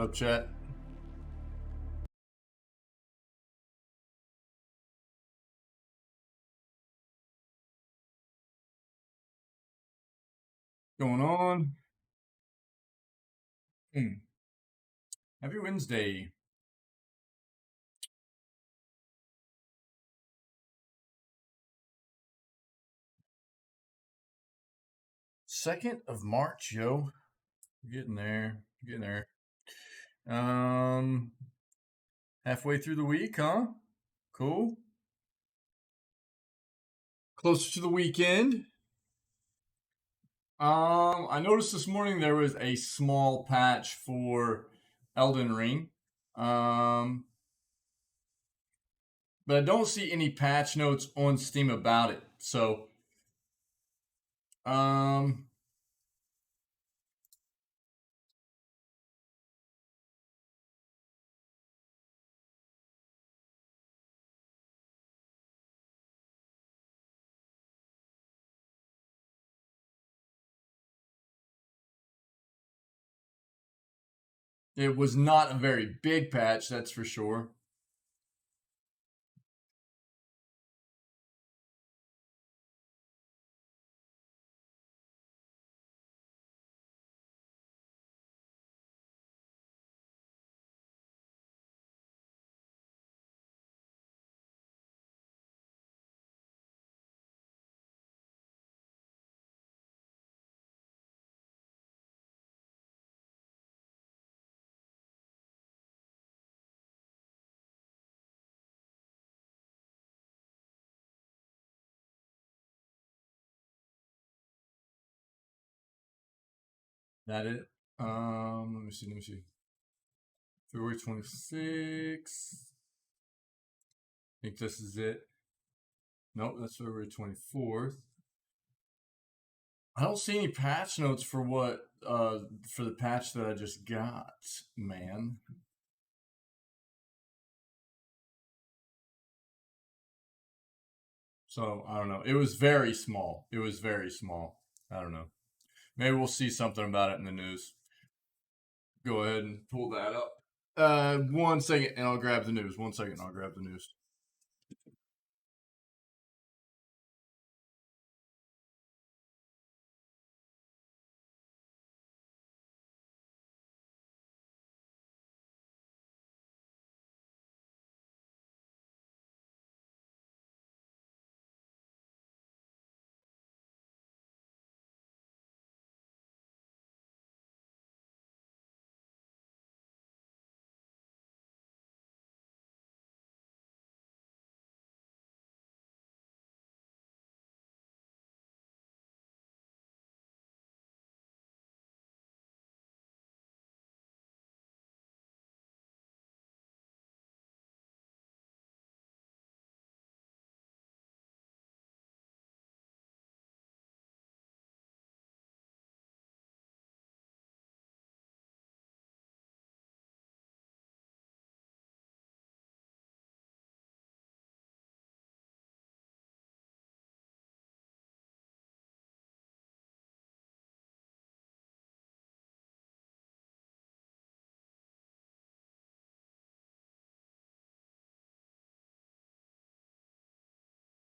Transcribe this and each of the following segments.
Up, chat. Going on? Happy Wednesday. Second of March, yo. Getting there. Getting there. Halfway through the week, huh? Cool. Closer to the weekend. I noticed this morning there was a small patch for Elden Ring. But I don't see any patch notes on Steam about it. So, it was not a very big patch, that's for sure. That it? Let me see. February 26th. I think this is it. Nope, that's February 24th. I don't see any patch notes for for the patch that I just got, man. So I don't know. It was very small. It was very small. I don't know. Maybe we'll see something about it in the news. Go ahead and pull that up. 1 second, and I'll grab the news. 1 second, and I'll grab the news.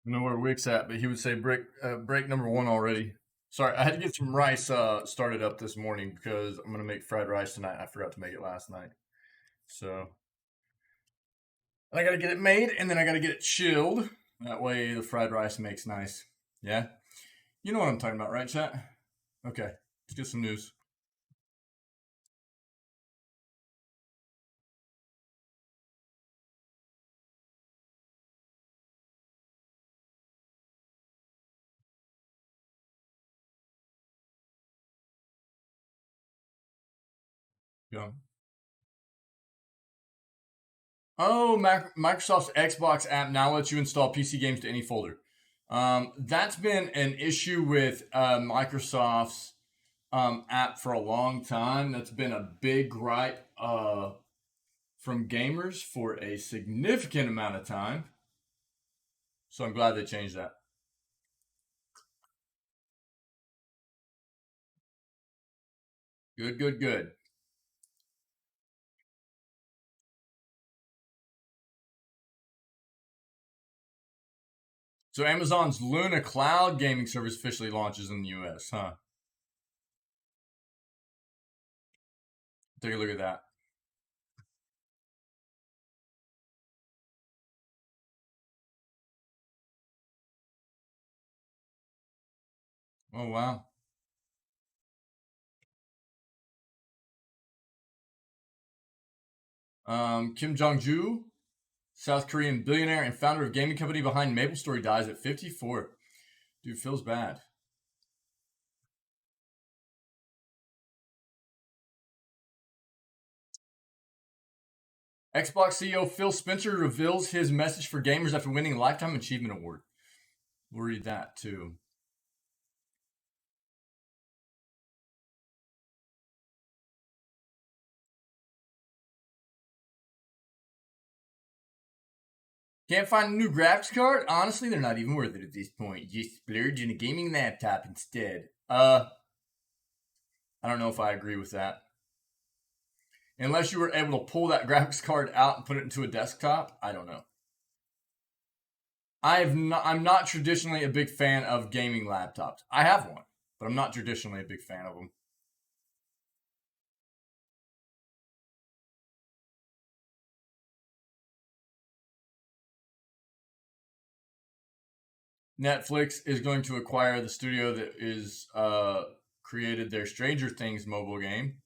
I know where Wick's at, but he would say break number 1 already. Sorry, I had to get some rice started up this morning because I'm gonna make fried rice tonight. I forgot to make it last night, so I gotta get it made and then I gotta get it chilled. That way the fried rice makes nice. Yeah, you know what I'm talking about, right, chat? Okay, let's get some news. Go. Oh, Microsoft's Xbox app now lets you install PC games to any folder. That's been an issue with Microsoft's app for a long time. That's been a big gripe from gamers for a significant amount of time. So I'm glad they changed that. Good. So Amazon's Luna cloud gaming service officially launches in the US, huh? Take a look at that. Oh, wow. Kim Jong-ju, South Korean billionaire and founder of gaming company behind MapleStory, dies at 54. Dude, feels bad. Xbox CEO Phil Spencer reveals his message for gamers after winning a Lifetime Achievement Award. We'll read that too. Can't find a new graphics card? Honestly, they're not even worth it at this point. Just splurge in a gaming laptop instead. I don't know if I agree with that. Unless you were able to pull that graphics card out and put it into a desktop, I don't know. I'm not traditionally a big fan of gaming laptops. I have one, but I'm not traditionally a big fan of them. Netflix is going to acquire the studio that is created their Stranger Things mobile game.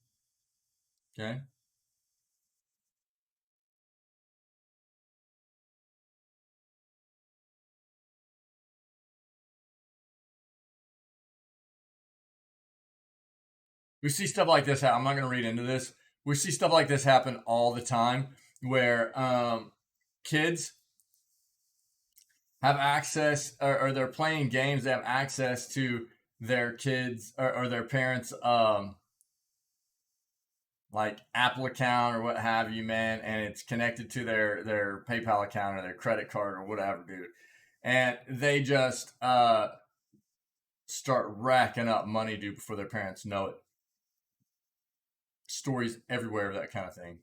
Okay. We see stuff like this. I'm not going to read into this. We see stuff like this happen all the time, where kids have access, or they're playing games. They have access to their kids or their parents' like Apple account or what have you, man, and it's connected to their PayPal account or their credit card or whatever, dude. And they just start racking up money, dude, before their parents know it. Stories everywhere of that kind of thing.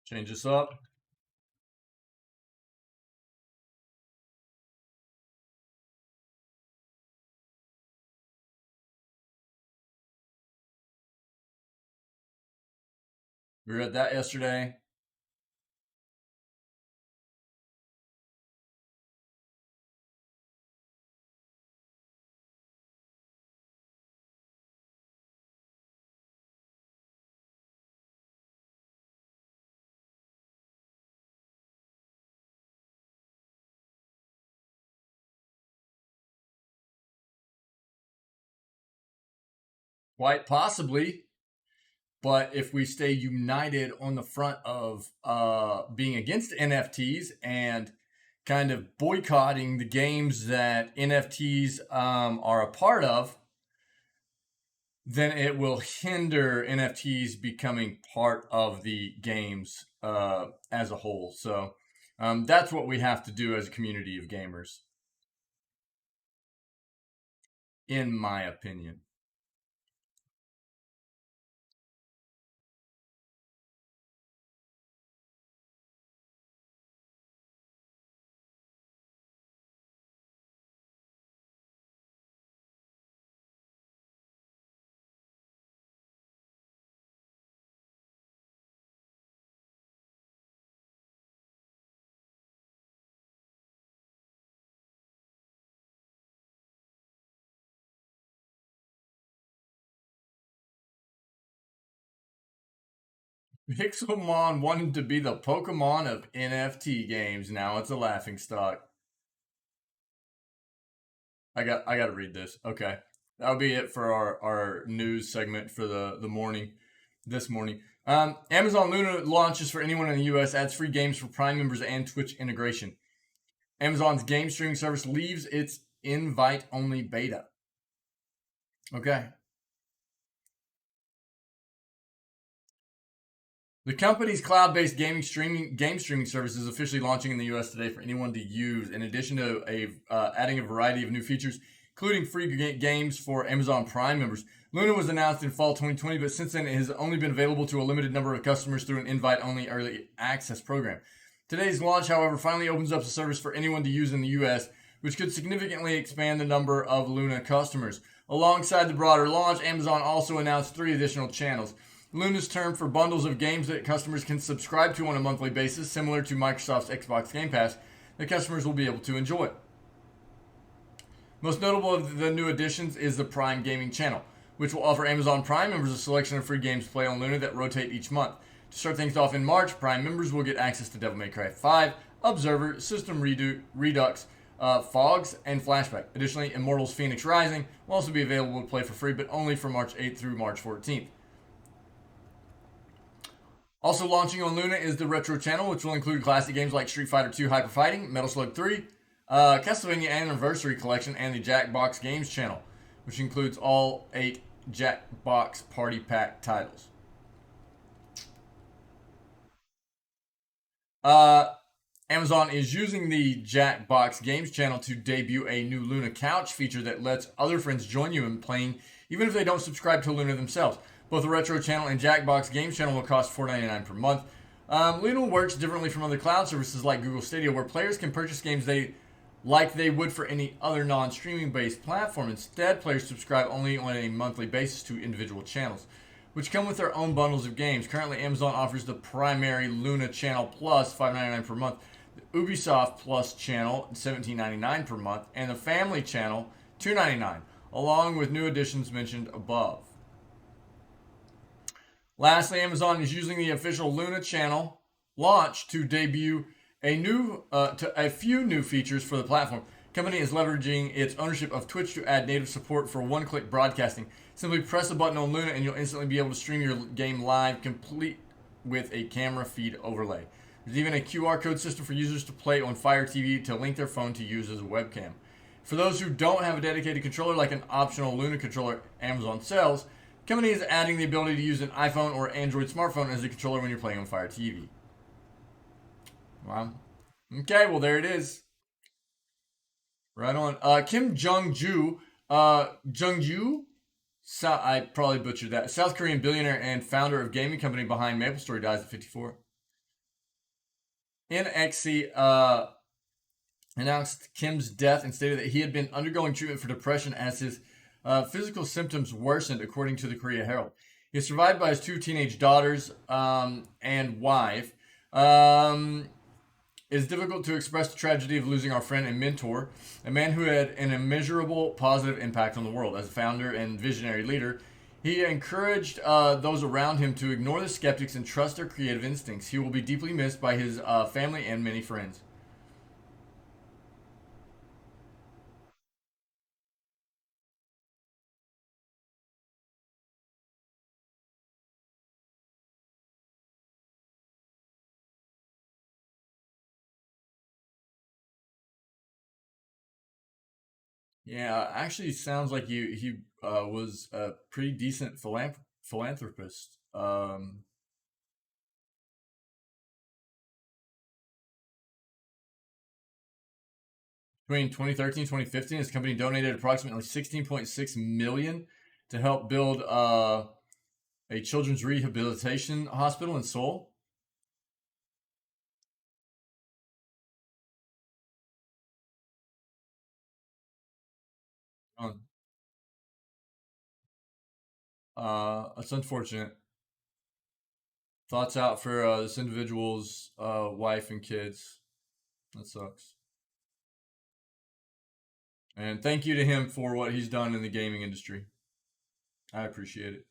Change this up. We read that yesterday. Quite possibly. But if we stay united on the front of being against NFTs and kind of boycotting the games that NFTs are a part of, then it will hinder NFTs becoming part of the games as a whole. So that's what we have to do as a community of gamers, in my opinion. Pixelmon wanted to be the Pokemon of NFT games. Now it's a laughing stock. I got to read this. Okay, that'll be it for our news segment for the morning. This morning, Amazon Luna launches for anyone in the U.S. Adds free games for Prime members and Twitch integration. Amazon's game streaming service leaves its invite only beta. Okay, The company's cloud-based game streaming service is officially launching in the U.S. today for anyone to use. In addition to adding a variety of new features, including free games for Amazon Prime members, Luna was announced in fall 2020, but since then it has only been available to a limited number of customers through an invite-only early access program. Today's launch, however, finally opens up the service for anyone to use in the U.S., which could significantly expand the number of Luna customers. Alongside the broader launch, Amazon also announced 3 additional channels. Luna's term for bundles of games that customers can subscribe to on a monthly basis, similar to Microsoft's Xbox Game Pass, that customers will be able to enjoy. Most notable of the new additions is the Prime Gaming channel, which will offer Amazon Prime members a selection of free games to play on Luna that rotate each month. To start things off in March, Prime members will get access to Devil May Cry 5, Observer, System Redux, Fogs, and Flashback. Additionally, Immortals Phoenix Rising will also be available to play for free, but only from March 8th through March 14th. Also launching on Luna is the Retro channel, which will include classic games like Street Fighter II Hyper Fighting, Metal Slug 3, Castlevania Anniversary Collection, and the Jackbox Games channel, which includes all 8 Jackbox Party Pack titles. Amazon is using the Jackbox Games channel to debut a new Luna Couch feature that lets other friends join you in playing, even if they don't subscribe to Luna themselves. Both the Retro channel and Jackbox Games channel will cost $4.99 per month. Luna works differently from other cloud services like Google Stadia, where players can purchase games they would for any other non-streaming based platform. Instead, players subscribe only on a monthly basis to individual channels, which come with their own bundles of games. Currently, Amazon offers the primary Luna channel Plus, $5.99 per month, the Ubisoft Plus channel, $17.99 per month, and the Family channel, $2.99, along with new additions mentioned above. Lastly, Amazon is using the official Luna channel launch to debut a few new features for the platform. The company is leveraging its ownership of Twitch to add native support for one-click broadcasting. Simply press a button on Luna and you'll instantly be able to stream your game live, complete with a camera feed overlay. There's even a QR code system for users to play on Fire TV to link their phone to use as a webcam. For those who don't have a dedicated controller like an optional Luna controller Amazon sells, the company is adding the ability to use an iPhone or Android smartphone as a controller when you're playing on Fire TV. Wow. Okay, well, there it is. Right on. Kim Jong-ju, I probably butchered that. South Korean billionaire and founder of gaming company behind MapleStory, dies at 54. NXC announced Kim's death and stated that he had been undergoing treatment for depression as his physical symptoms worsened, according to the Korea Herald. He is survived by his 2 teenage daughters and wife. It is difficult to express the tragedy of losing our friend and mentor, a man who had an immeasurable positive impact on the world. As a founder and visionary leader, he encouraged those around him to ignore the skeptics and trust their creative instincts. He will be deeply missed by his family and many friends. Yeah, actually sounds like he was a pretty decent philanthropist. Between 2013 and 2015, his company donated approximately $16.6 million to help build a children's rehabilitation hospital in Seoul. It's unfortunate. Thoughts out for this individual's wife and kids. That sucks. And thank you to him for what he's done in the gaming industry. I appreciate it.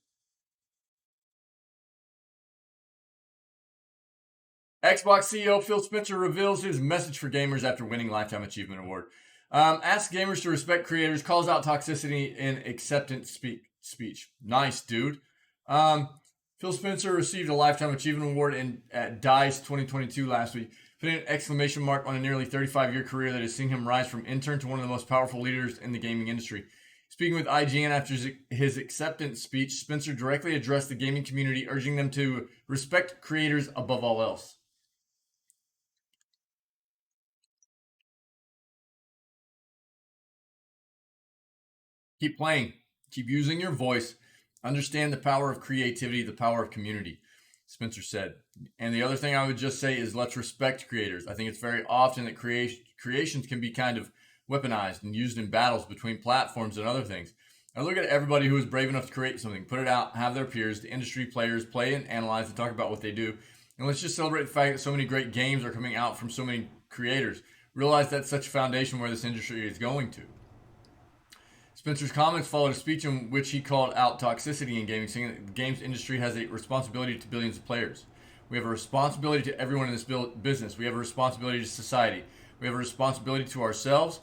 Xbox CEO Phil Spencer reveals his message for gamers after winning Lifetime Achievement Award. Asks gamers to respect creators, calls out toxicity in acceptance speech. Nice, dude. Phil Spencer received a Lifetime Achievement Award at DICE 2022 last week, putting an exclamation mark on a nearly 35-year career that has seen him rise from intern to one of the most powerful leaders in the gaming industry. Speaking with IGN after his acceptance speech, Spencer directly addressed the gaming community, urging them to respect creators above all else. Keep playing. Keep using your voice. Understand the power of creativity, the power of community, Spencer said. And the other thing I would just say is let's respect creators. I think it's very often that creations can be kind of weaponized and used in battles between platforms and other things. I look at everybody who is brave enough to create something, put it out, have their peers, the industry players play and analyze and talk about what they do. And let's just celebrate the fact that so many great games are coming out from so many creators. Realize that's such a foundation where this industry is going to. Spencer's comments followed a speech in which he called out toxicity in gaming, saying that the games industry has a responsibility to billions of players. We have a responsibility to everyone in this business. We have a responsibility to society. We have a responsibility to ourselves.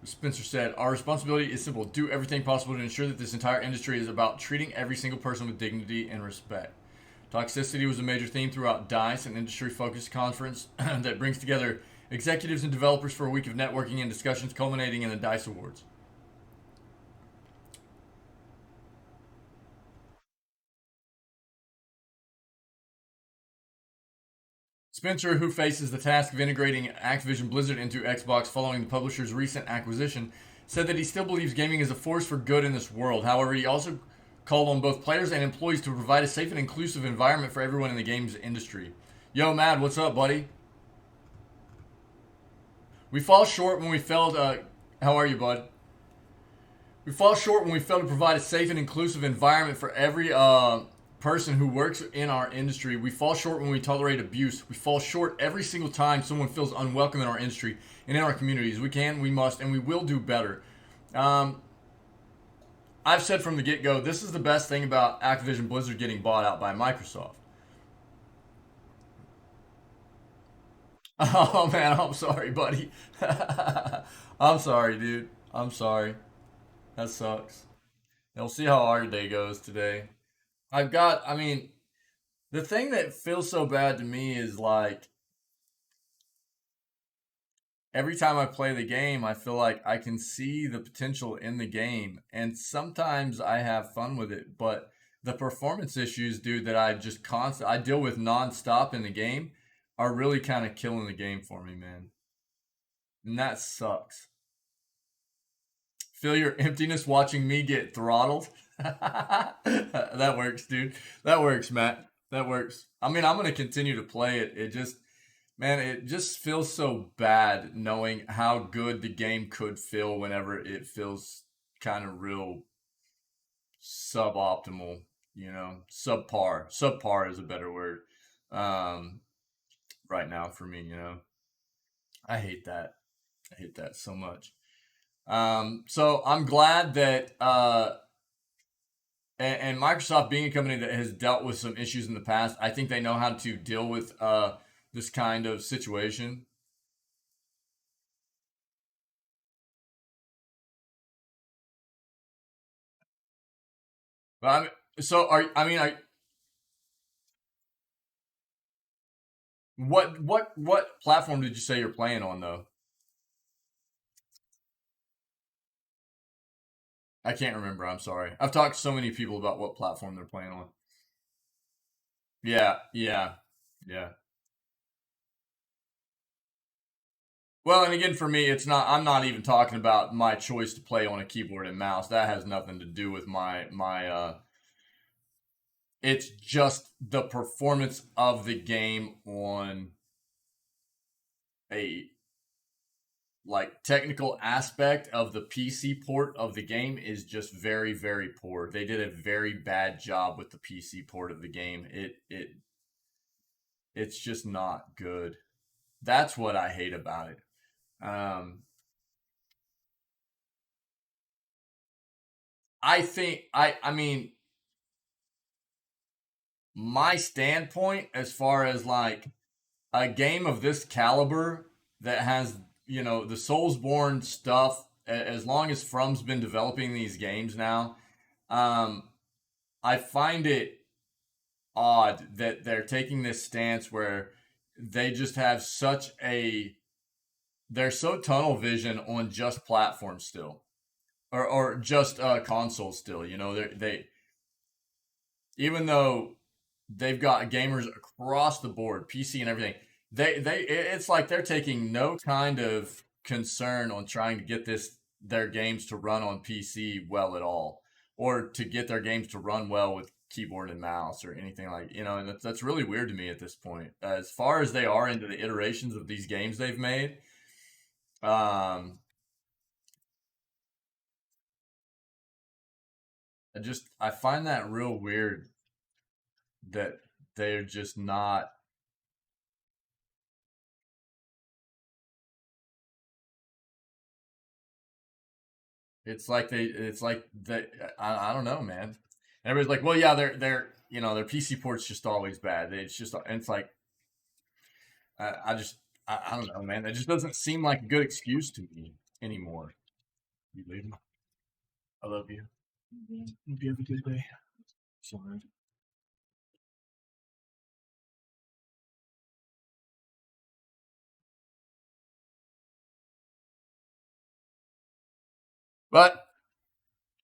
Spencer said, our responsibility is simple. Do everything possible to ensure that this entire industry is about treating every single person with dignity and respect. Toxicity was a major theme throughout DICE, an industry-focused conference that brings together executives and developers for a week of networking and discussions culminating in the DICE Awards. Spencer, who faces the task of integrating Activision Blizzard into Xbox following the publisher's recent acquisition, said that he still believes gaming is a force for good in this world. However, he also called on both players and employees to provide a safe and inclusive environment for everyone in the games industry. Yo, Mad, what's up, buddy? We fall short when we fail to. How are you, bud? We fall short when we fail to provide a safe and inclusive environment for every person who works in our industry. We fall short when we tolerate abuse. We fall short every single time someone feels unwelcome in our industry and in our communities. We can, we must, and we will do better. I've said from the get-go, this is the best thing about Activision Blizzard getting bought out by Microsoft. Oh man, I'm sorry, buddy. I'm sorry, dude. I'm sorry. That sucks. We'll see how our day goes today. I mean, the thing that feels so bad to me is like every time I play the game, I feel like I can see the potential in the game, and sometimes I have fun with it. But the performance issues, dude, that I deal with nonstop in the game, are really kind of killing the game for me, man. And that sucks. Feel your emptiness watching me get throttled. That works, dude. That works, Matt. That works. I mean, I'm gonna continue to play it. Man, it just feels so bad knowing how good the game could feel whenever it feels kind of real suboptimal, subpar. Subpar is a better word. Um, right now for me, I hate that. I hate that so much. So I'm glad that and Microsoft being a company that has dealt with some issues in the past, I think they know how to deal with this kind of situation. But I mean, what platform did you say you're playing on though? I can't remember. I'm sorry. I've talked to so many people about what platform they're playing on. Yeah, yeah, yeah. Well, and again, for me, it's not. I'm not even talking about my choice to play on a keyboard and mouse. That has nothing to do with my. It's just the performance of the game on a like technical aspect of the PC port of the game is just very very poor. They did a very bad job with the PC port of the game. It's just not good. That's what I hate about it. I mean my standpoint as far as like a game of this caliber that has the soulsborne stuff, as long as From's been developing these games now, um I find it odd that they're taking this stance where they just have they're so tunnel vision on just platforms still. or just consoles still. You know, they even though they've got gamers across the board, PC and everything. It's like they're taking no kind of concern on trying to get their games to run on PC well at all, or to get their games to run well with keyboard and mouse or anything like, you know. And that's really weird to me at this point. As far as they are into the iterations of these games they've made, um, I find that real weird that they're just not. It's like they, I don't know, man. And everybody's like, well, yeah, you know, their PC port's just always bad. It's just, and it's like, I just, I don't know, man. It just doesn't seem like a good excuse to me anymore. You lady, I love you. Hope you have a good day. Sorry. But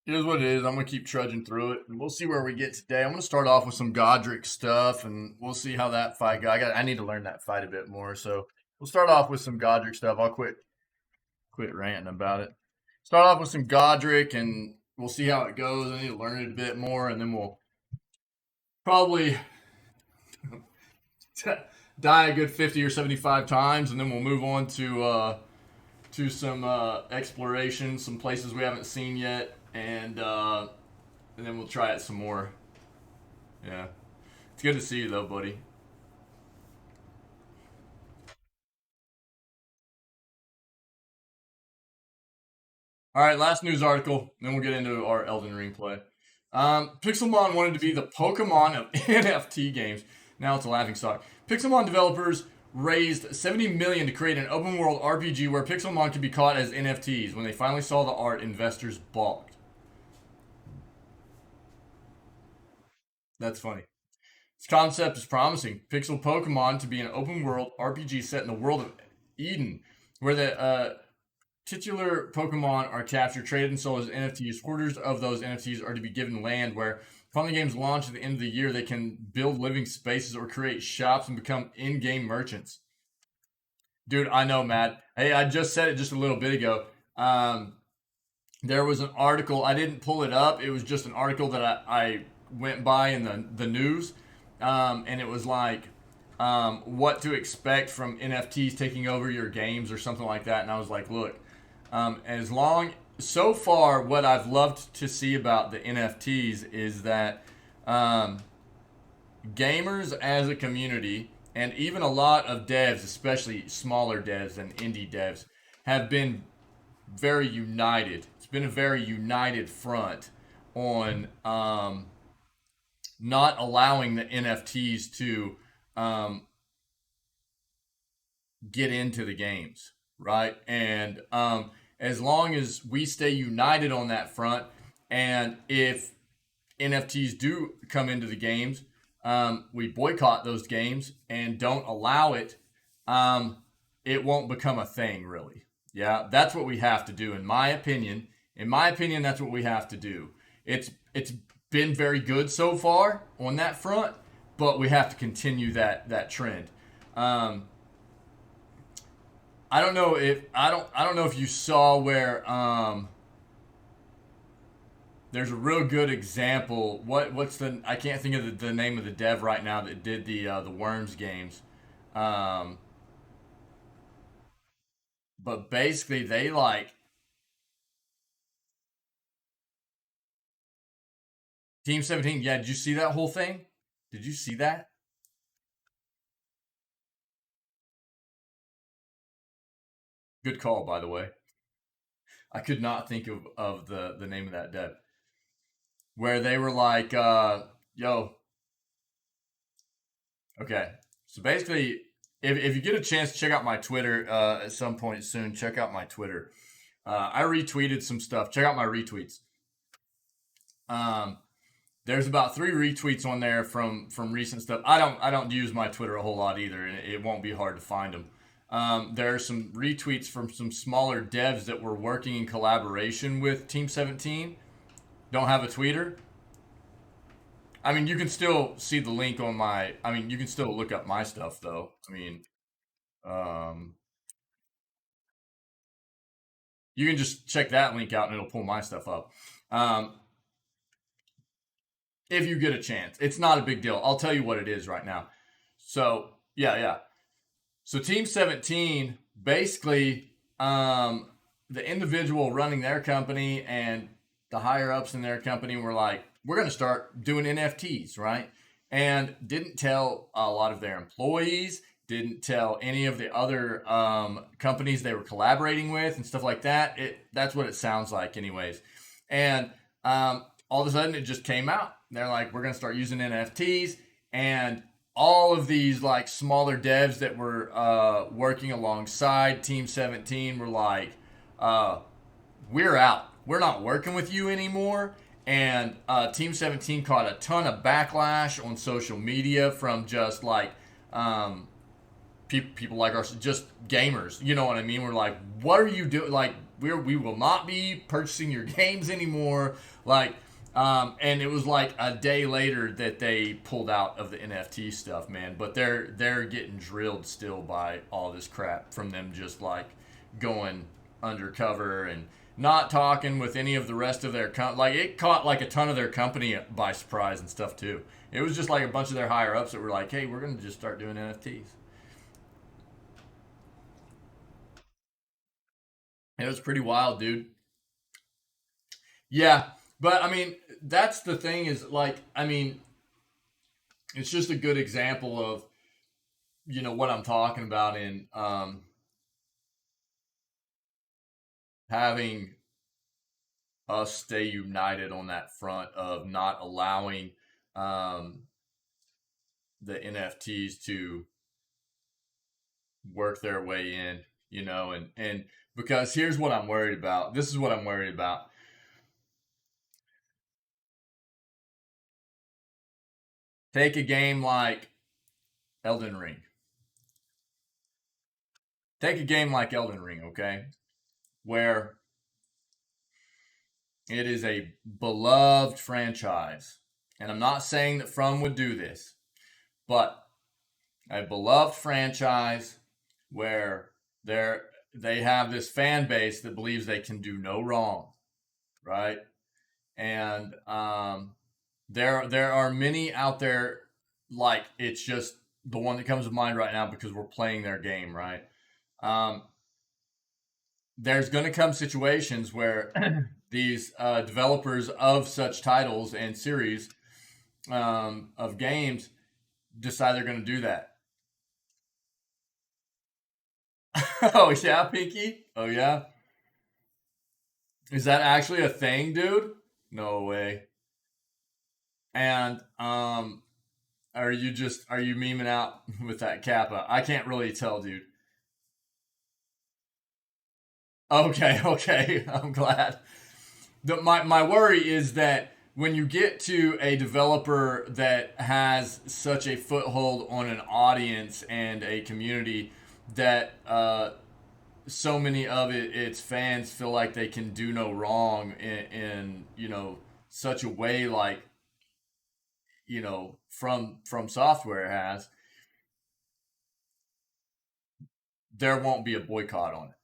it is what it is. I'm gonna keep trudging through it, and we'll see where we get today. I'm gonna start off with some Godric stuff, and we'll see how that fight goes. I need to learn that fight a bit more, so we'll start off with some Godric stuff. I'll quit ranting about it. Start off with some Godric, and we'll see how it goes. I need to learn it a bit more, and then we'll probably die a good 50 or 75 times, and then we'll move on to some exploration, some places we haven't seen yet, and then we'll try it some more. Yeah, it's good to see you though, buddy. All right, last news article, then we'll get into our Elden Ring play. Pixelmon wanted to be the Pokemon of NFT games. Now it's a laughing stock. Pixelmon developers raised 70 million to create an open world RPG where Pixelmon could be caught as NFTs. When they finally saw the art, investors balked. That's funny. This concept is promising. Pixel Pokemon to be an open world RPG set in the world of Eden, where the titular Pokemon are captured, traded, and sold as NFTs. Hoarders of those NFTs are to be given land where, upon the game's launch at the end of the year, they can build living spaces or create shops and become in-game merchants. Dude, I know, Matt. Hey, I just said it just a little bit ago. There was an article. I didn't pull it up. It was just an article that I went by in the news, and it was like what to expect from NFTs taking over your games or something like that. And I was like, look, as long so far, what I've loved to see about the NFTs is that gamers as a community, and even a lot of devs, especially smaller devs and indie devs, have been very united. It's been a very united front on not allowing the NFTs to get into the games, right? And as long as we stay united on that front, and if NFTs do come into the games, we boycott those games and don't allow it, it won't become a thing, really. Yeah, that's what we have to do, in my opinion. In my opinion, that's what we have to do. It's been very good so far on that front, but we have to continue that trend. Um, I don't know if you saw where there's a real good example. What's the I can't think of the name of the dev right now that did the Worms games. Um, but basically they like Team 17. Yeah, did you see that whole thing? Did you see that? Good call, by the way. I could not think of the name of that dev. Where they were like, yo, okay. So basically, if you get a chance to check out my Twitter at some point soon, check out my Twitter. I retweeted some stuff. Check out my retweets. Um, there's about 3 retweets on there from recent stuff. I don't use my Twitter a whole lot either, and it won't be hard to find them. there are some retweets from some smaller devs that were working in collaboration with Team 17. Don't have a tweeter. I mean, you can still see the link on my. I mean, you can still look up my stuff though. I mean, um, you can just check that link out and it'll pull my stuff up. Um, if you get a chance, it's not a big deal. I'll tell you what it is right now. So yeah. So Team 17, basically, the individual running their company and the higher ups in their company were like, we're going to start doing NFTs, right? And didn't tell a lot of their employees, didn't tell any of the other companies they were collaborating with and stuff like that. That's what it sounds like, anyways. And all of a sudden, it just came out. They're like, we're going to start using NFTs, and all of these like smaller devs that were working alongside Team 17 were like, we're out. We're not working with you anymore. And Team 17 caught a ton of backlash on social media from just like people like us, just gamers. You know what I mean? We're like, what are you doing? Like, we will not be purchasing your games anymore. Like, and it was like a day later that they pulled out of the NFT stuff, man. But they're getting drilled still by all this crap from them just like going undercover and not talking with any of the rest of their like it caught like a ton of their company by surprise and stuff too. It was just like a bunch of their higher ups that were like, "Hey, we're gonna just start doing NFTs." It was pretty wild, dude. Yeah, but I mean, that's the thing is like, I mean, it's just a good example of what I'm talking about in having us stay united on that front of not allowing um, the NFTs to work their way in, and because here's what I'm worried about. This is what I'm worried about. Take a game like Elden Ring. Take a game like Elden Ring, okay? Where it is a beloved franchise. And I'm not saying that From would do this, but a beloved franchise where they have this fan base that believes they can do no wrong, right? And there are many out there, like it's just the one that comes to mind right now because we're playing their game, right? Um, there's going to come situations where these developers of such titles and series of games decide they're going to do that. Oh yeah, Pinky. Oh yeah. Is that actually a thing, dude? No way. And are you memeing out with that kappa? I can't really tell, dude. Okay, okay. I'm glad. My worry is that when you get to a developer that has such a foothold on an audience and a community that so many of its fans feel like they can do no wrong in such a way like from software has, there won't be a boycott on it.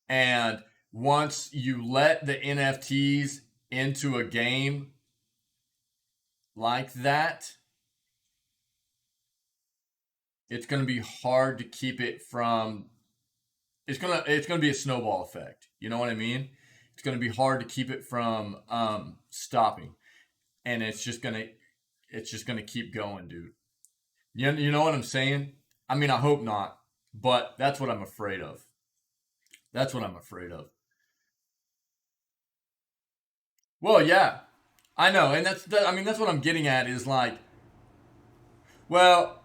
And once you let the NFTs into a game like that, it's going to be hard to keep it from. It's gonna be a snowball effect. You know what I mean? It's going to be hard to keep it from stopping, and it's just gonna keep going, dude. You know what I'm saying? I mean, I hope not, but that's what I'm afraid of. That's what I'm afraid of. Well, yeah, I know, and I mean, that's what I'm getting at is like, well,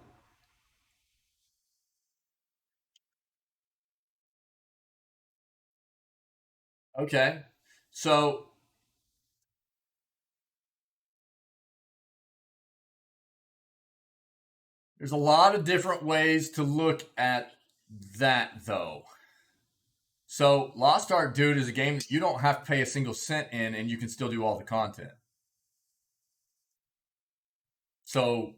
okay, so there's a lot of different ways to look at. that though. So Lost Ark, dude, is a game that you don't have to pay a single cent in, and you can still do all the content. So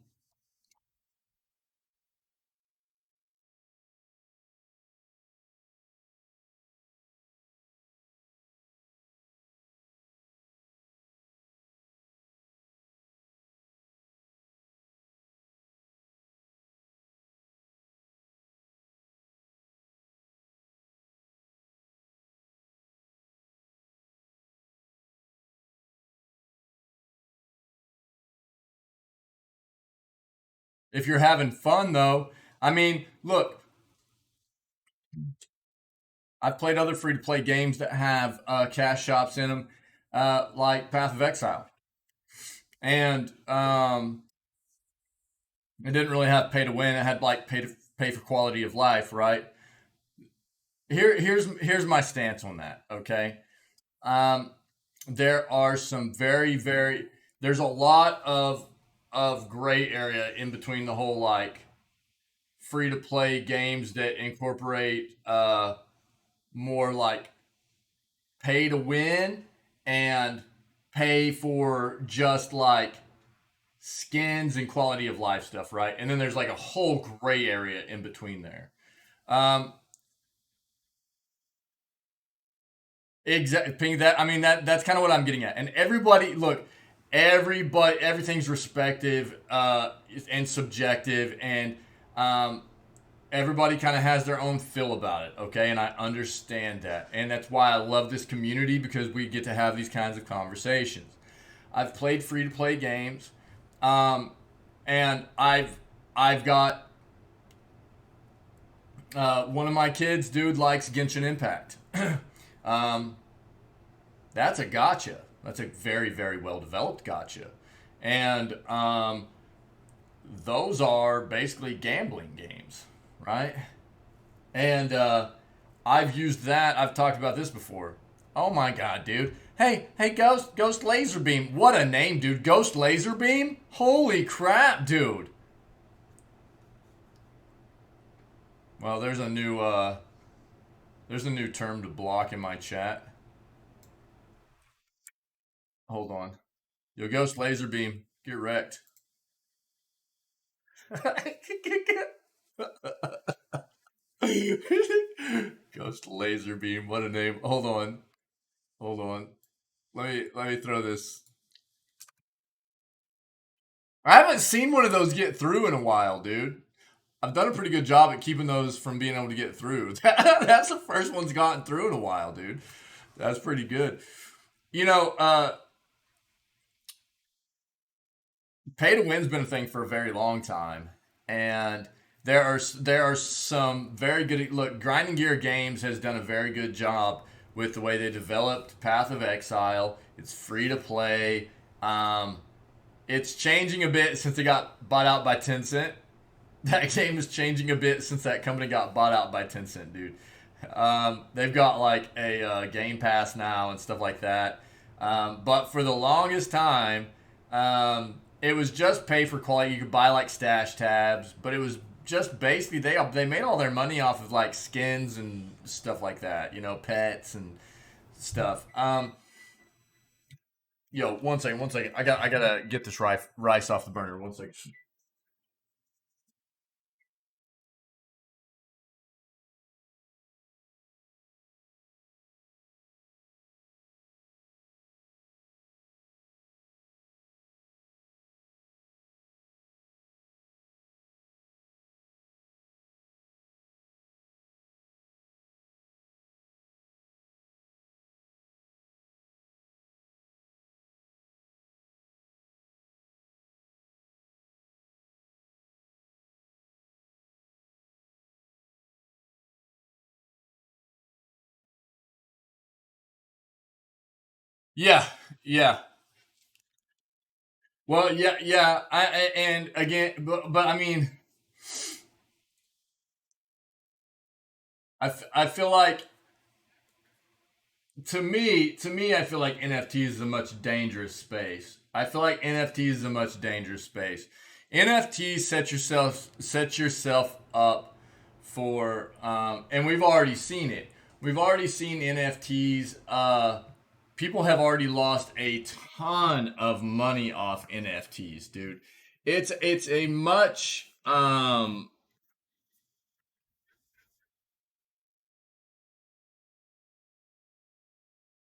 if you're having fun, though, I mean, look, I've played other free to play games that have cash shops in them, like Path of Exile, and it didn't really have pay to win. It had like pay for quality of life, right? Here's my stance on that. Okay, um, there are some very there's a lot of gray area in between the whole like free to play games that incorporate more like pay to win and pay for just like skins and quality of life stuff, right? And then there's like a whole gray area in between there. Um, exactly. That I mean that's kind of what I'm getting at. And everybody, look, everything's respective and subjective, and um, everybody kind of has their own feel about it, okay? And I understand that. And that's why I love this community, because we get to have these kinds of conversations. I've played free to play games, um, and I've got one of my kids, dude, likes Genshin Impact. um, that's a gotcha. That's a very well developed gotcha, and those are basically gambling games, right? And I've used that. I've talked about this before. Oh my god, dude. Hey, Ghost Laserbeam. What a name, dude. Ghost Laserbeam? Holy crap, dude. Well, there's a new term to block in my chat. Hold on. Yo, Ghost Laserbeam, get wrecked. Ghost Laserbeam, what a name. Hold on. Let me throw this. I haven't seen one of those get through in a while, dude. I've done a pretty good job at keeping those from being able to get through. That's the first one's gotten through in a while, dude. That's pretty good. You know, pay to win's been a thing for a very long time, and there are some very good. Look, Grinding Gear Games has done a very good job with the way they developed Path of Exile. It's free to play. It's changing a bit since it got bought out by Tencent. That game is changing a bit since that company got bought out by Tencent, dude. They've got like a Game Pass now and stuff like that. But for the longest time, it was just pay for quality. You could buy like stash tabs, but it was just basically they made all their money off of like skins and stuff like that. You know, pets and stuff. Yo, one second. I gotta get this rice off the burner. One second. Yeah, yeah. Well, yeah. And again, but I mean, I feel like to me, I feel like NFTs is a much dangerous space. I feel like NFTs is a much dangerous space. NFTs set yourself up for, and we've already seen it. We've already seen NFTs. People have already lost a ton of money off NFTs, dude. It's a much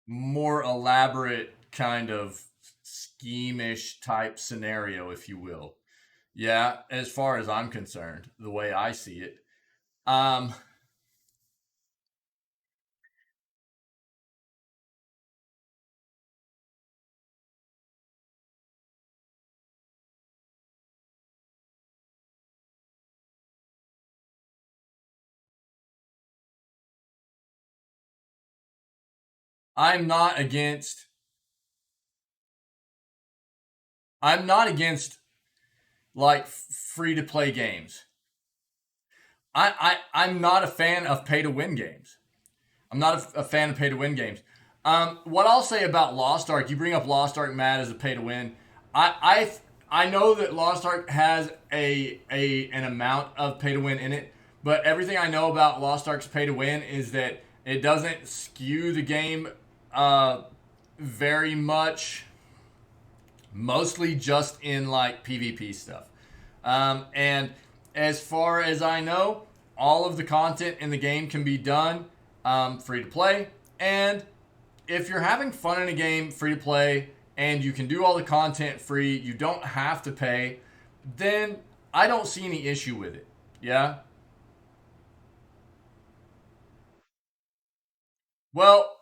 more elaborate kind of schemish type scenario, if you will. Yeah, as far as I'm concerned, the way I see it. Um, I'm not against. I'm not against like free to play games. I'm not a fan of pay to win games. I'm not a fan of pay to win games. What I'll say about Lost Ark, you bring up Lost Ark, Matt, as a pay to win. I know that Lost Ark has a an amount of pay to win in it, but everything I know about Lost Ark's pay to win is that it doesn't skew the game very much. Mostly just in like PvP stuff. And as far as I know, all of the content in the game can be done free to play. And if you're having fun in a game free to play and you can do all the content free, you don't have to pay, then I don't see any issue with it. Yeah. Well,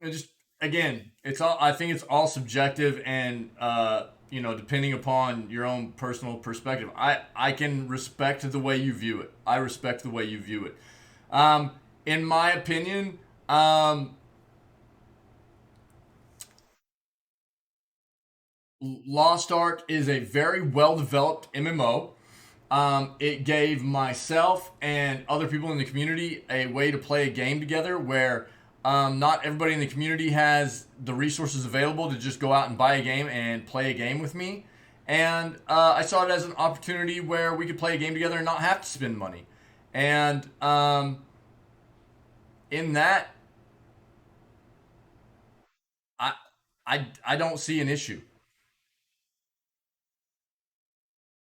it just again, it's all. I think it's all subjective, and depending upon your own personal perspective. I can respect the way you view it. I respect the way you view it. In my opinion, Lost Ark is a very well developed MMO. It gave myself and other people in the community a way to play a game together where not everybody in the community has the resources available to just go out and buy a game and play a game with me. And I saw it as an opportunity where we could play a game together and not have to spend money. And in that, I, I don't see an issue.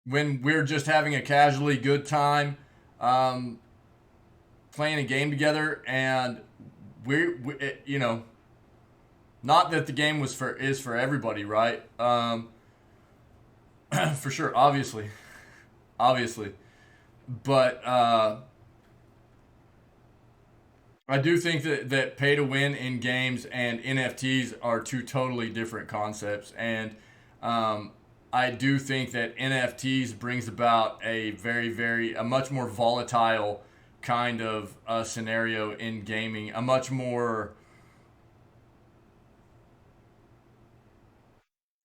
When we're just having a casually good time um, playing a game together, and we not that the game was for is for everybody, right? For sure, obviously, but I do think that pay to win in games and NFTs are two totally different concepts, and um, I do think that NFTs brings about a much more volatile kind of scenario in gaming, a much more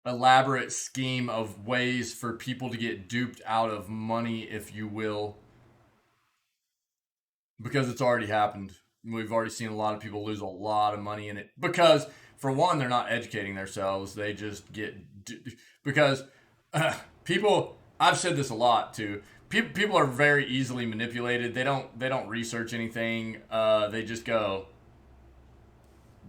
elaborate scheme of ways for people to get duped out of money, if you will, because it's already happened. We've already seen a lot of people lose a lot of money in it because, for one, they're not educating themselves. They just get because people. I've said this a lot too. People are very easily manipulated. They don't research anything. They just go.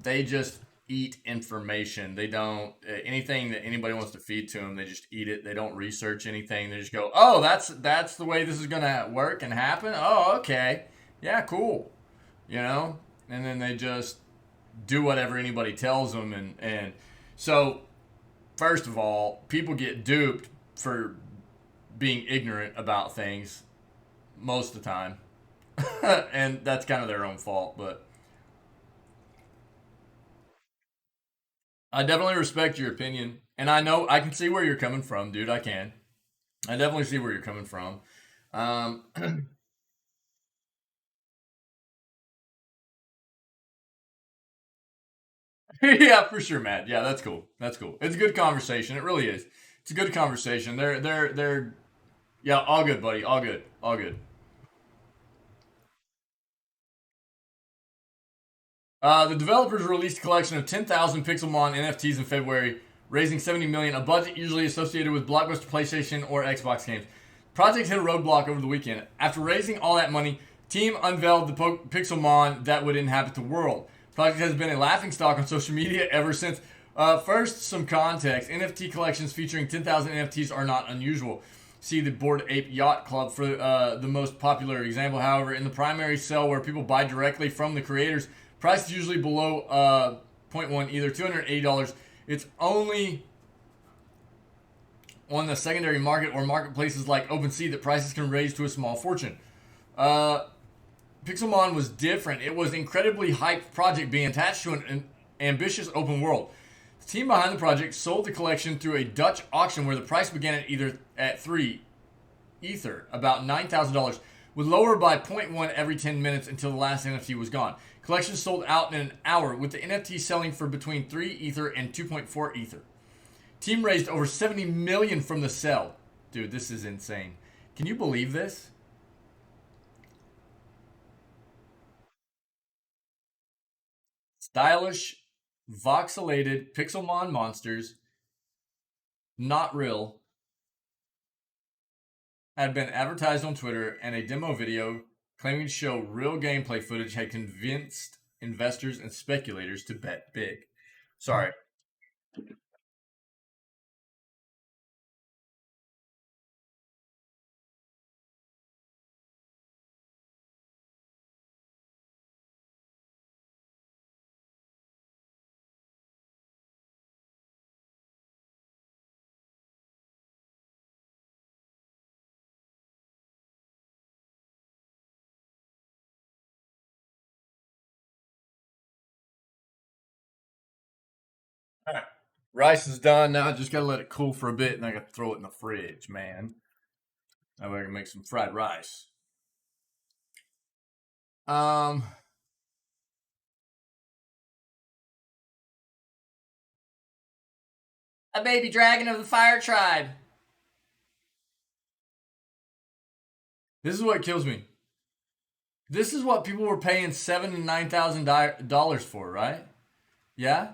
They just eat information. They don't anything that anybody wants to feed to them. They just eat it. They don't research anything. They just go, oh, that's the way this is gonna work and happen. Oh, okay, yeah, cool. You know, and then they just do whatever anybody tells them, and so first of all, people get duped for being ignorant about things most of the time, and that's kind of their own fault. But I definitely respect your opinion, and I know I can see where you're coming from, dude. I can. I definitely see where you're coming from. Um, yeah, for sure, Matt. Yeah, that's cool. That's cool. It's a good conversation. It really is. It's a good conversation. They're. Yeah, all good, buddy. All good. All good. The developers released a collection of 10,000 Pixelmon NFTs in February, raising 70 million, a budget usually associated with blockbuster PlayStation or Xbox games. Project hit a roadblock over the weekend. After raising all that money, Team unveiled the Pixelmon that would inhabit the world. Project has been a laughingstock on social media ever since. First, some context. NFT collections featuring 10,000 NFTs are not unusual. See the Bored Ape Yacht Club for the most popular example. However, in the primary sale where people buy directly from the creators, price is usually below zero point 0.1, either $280. It's only on the secondary market or marketplaces like OpenSea that prices can raise to a small fortune. Pixelmon was different. It was an incredibly hyped project being attached to an ambitious open world. The team behind the project sold the collection through a Dutch auction where the price began at 3 Ether, about $9,000, would lower by zero point 0.1 every 10 minutes until the last NFT was gone. Collection sold out in an hour, with the NFT selling for between 3 Ether and 2.4 Ether. Team raised over 70 million from the sale. Dude, this is insane. Can you believe this? Stylish, voxelated Pixelmon monsters, not real, had been advertised on Twitter, and a demo video claiming to show real gameplay footage had convinced investors and speculators to bet big. Sorry. All right. Rice is done. Now I just gotta let it cool for a bit and I gotta throw it in the fridge, man. That way I can make some fried rice. Um, a baby dragon of the fire tribe. This is what kills me. This is what people were paying $7,000 and $9,000 for, right? Yeah.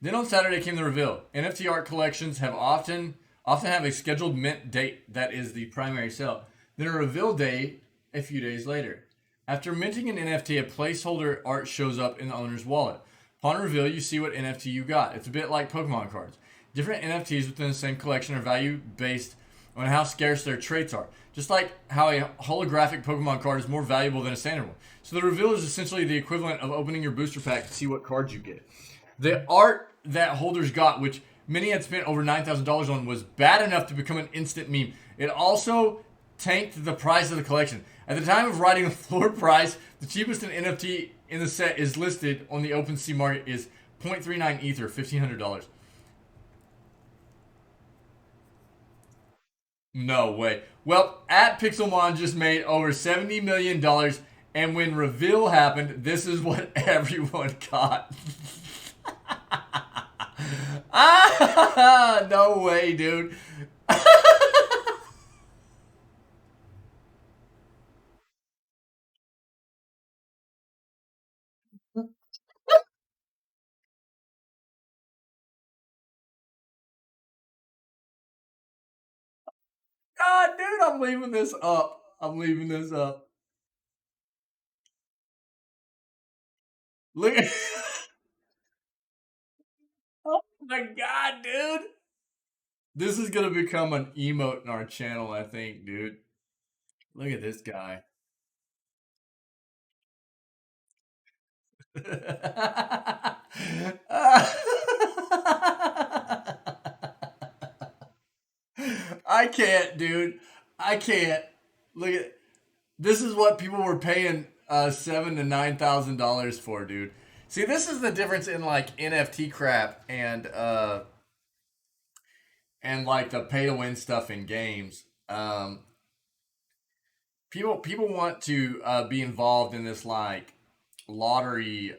Then on Saturday came the reveal. NFT art collections often have a scheduled mint date that is the primary sale. Then a reveal day a few days later. After minting an NFT, a placeholder art shows up in the owner's wallet. Upon reveal, you see what NFT you got. It's a bit like Pokemon cards. Different NFTs within the same collection are value based on how scarce their traits are. Just like how a holographic Pokemon card is more valuable than a standard one. So the reveal is essentially the equivalent of opening your booster pack to see what cards you get. The art that holders got, which many had spent over $9,000 on, was bad enough to become an instant meme. It also tanked the price of the collection. At the time of writing the floor price, the cheapest an NFT in the set is listed on the OpenSea market is 0.39 Ether, $1,500. No way. Well, at Pixelmon just made over $70 million, and when reveal happened, this is what everyone got. Ah, no way, dude. God, dude, I'm leaving this up. I'm leaving this up. Look at. Oh my god, dude. This is gonna become an emote in our channel, I think, dude. Look at this guy. I can't, dude. I can't. Look at this is what people were paying $7,000 to $9,000 for, dude. See, this is the difference in like NFT crap and like the pay to win stuff in games. People want to be involved in this like lottery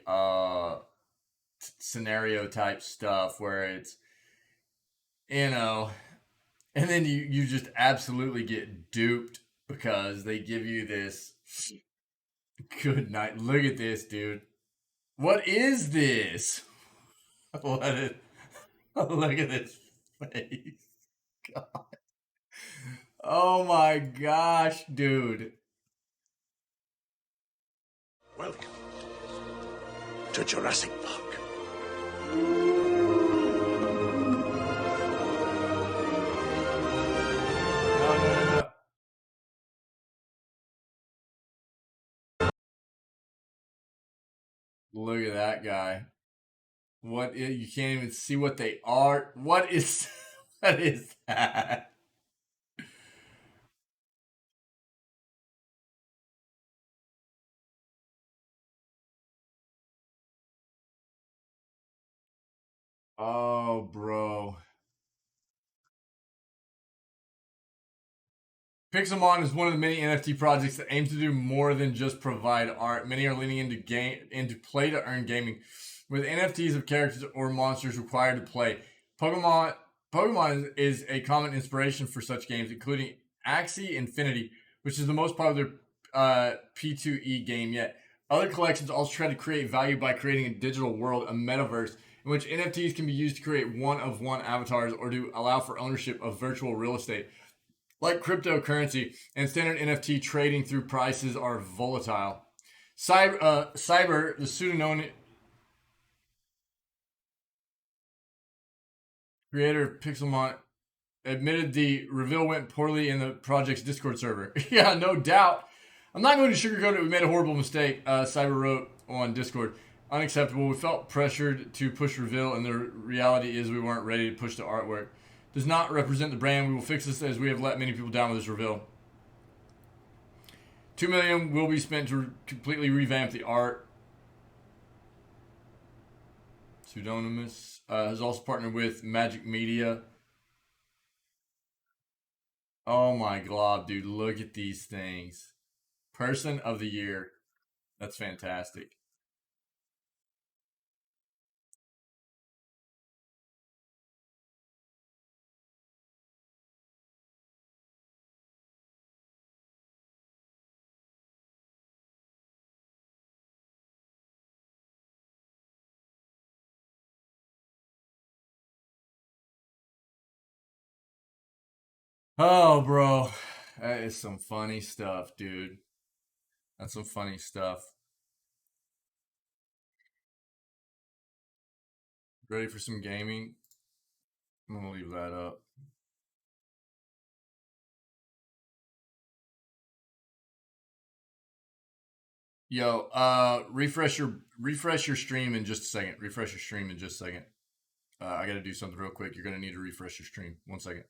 scenario type stuff where it's you know, and then you just absolutely get duped because they give you this good night. Look at this, dude. What is this? What is, look at this face. God. Oh my gosh, dude. Welcome to Jurassic Park. No. Look at that guy. What is, you can't even see what they are. What is what is that? Oh, bro. Pixelmon is one of the many NFT projects that aims to do more than just provide art. Many are leaning into play to earn gaming, with NFTs of characters or monsters required to play. Pokemon is a common inspiration for such games, including Axie Infinity, which is the most popular P2E game yet. Other collections also try to create value by creating a digital world, a metaverse, in which NFTs can be used to create one-of-one avatars or to allow for ownership of virtual real estate. Like cryptocurrency and standard NFT, trading through prices are volatile. Cyber, the pseudonym creator of Pixelmon, admitted the reveal went poorly in the project's Discord server. Yeah, no doubt. I'm not going to sugarcoat it. We made a horrible mistake. Cyber wrote on Discord. Unacceptable. We felt pressured to push reveal, and the reality is we weren't ready to push the artwork. Does not represent the brand. We will fix this as we have let many people down with this reveal. $2 million will be spent to completely revamp the art. Pseudonymous has also partnered with Magic Media. Oh my god, dude, look at these things. Person of the year. That's fantastic. Oh, bro. That is some funny stuff, dude. That's some funny stuff. Ready for some gaming? I'm gonna leave that up. Yo, refresh your stream in just a second. Refresh your stream in just a second. I gotta do something real quick. You're gonna need to refresh your stream. 1 second.